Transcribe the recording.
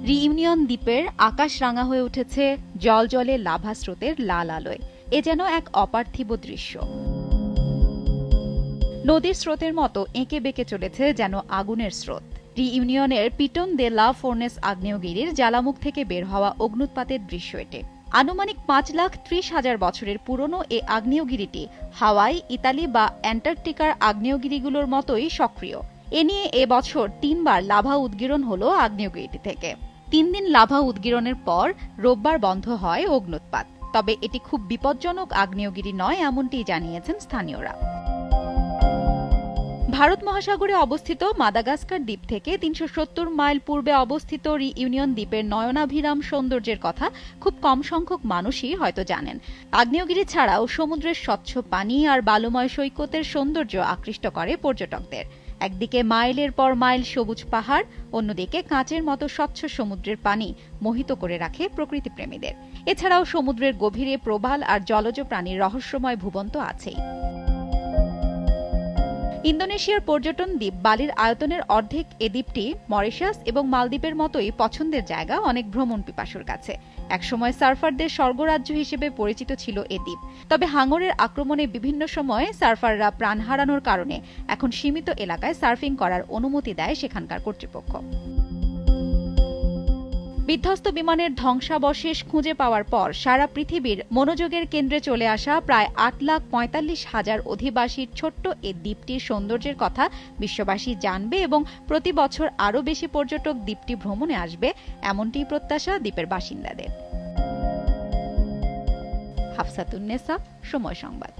Reunion দ্বীপের আকাশ রাঙা হয়ে উঠেছে জলজলে লাভা স্রোতের লাল আলোয়। এ যেন এক অপার্থিব দৃশ্য। নদীর স্রোতের মতো এঁকে বেঁকে চলেছে যেন আগুনের স্রোত। রিইউনিয়নের পিটন দে লা ফোর্নেস আগ্নেয়গিরির জ্বালামুখ থেকে বের হওয়া অগ্নুৎপাতের দৃশ্য এটি। আনুমানিক 5,30,000 বছরের পুরনো এ আগ্নেয়গিরিটি হাওয়াই, ইতালি বা অ্যান্টার্কটিকার আগ্নেয়গিরিগুলোর মতোই সক্রিয়। এ নিয়ে এবছর 3 বার লাভা উদগীরণ হলো আগ্নেয়গিরিটি থেকে। 3 দিন লাভা উদগীরণের পর রোববার বন্ধ হয় অগ্নুৎপাত। তবে এটি খুব বিপজ্জনক আগ্নেয়গিরি নয়, এমনটি জানিয়েছেন স্থানীয়রা। ভারত মহাসাগরে অবস্থিত মাদাগাস্কার দ্বীপ থেকে 370 মাইল পূর্বে অবস্থিত রিইউনিয়ন দ্বীপের নয়নাভিরাম সৌন্দর্যের কথা খুব কম সংখ্যক মানুষই হয়তো জানেন। আগ্নেয়গিরি ছাড়াও সমুদ্রের স্বচ্ছ পানি আর বালুময় সৈকতের সৌন্দর্য আকৃষ্ট করে পর্যটকদের। একদিকে মাইলের পর মাইল সবুজ পাহাড়, অন্যদিকে কাঁচের মতো স্বচ্ছ সমুদ্রের পানি মোহিত করে রাখে প্রকৃতিপ্রেমীদের। এছাড়াও সমুদ্রের গভীরে প্রবাল আর জলজ প্রাণীর রহস্যময় ভুবন তো আছেই। ইন্দোনেশিয়ার পর্যটন দ্বীপ বালির আয়তনের অর্ধেক এ দ্বীপটি মরিশাস এবং মালদ্বীপের মতোই পছন্দের জায়গা অনেক ভ্রমণ পিপাসুর কাছে। একসময় সার্ফারদের স্বর্গরাজ্য হিসেবে পরিচিত ছিল এ দ্বীপ। তবে হাঙরের আক্রমণে বিভিন্ন সময়ে সার্ফাররা প্রাণ হারানোর কারণে এখন সীমিত এলাকায় সার্ফিং করার অনুমতি দেয় সেখানকার কর্তৃপক্ষ। বিধ্বস্ত বিমানের ধ্বংসাবশেষ খুঁজে পাওয়ার পর সারা পৃথিবীর মনোযোগের কেন্দ্রে চলে আসা প্রায় 8,45,000 অধিবাসীর ছোট্ট এ দ্বীপটির সৌন্দর্যের কথা বিশ্ববাসী জানবে এবং প্রতি বছর আরও বেশি পর্যটক দ্বীপটি ভ্রমণে আসবে, এমনটিই প্রত্যাশা দ্বীপের বাসিন্দাদের। হাফসাতুন্নেসা, সময় সংবাদ।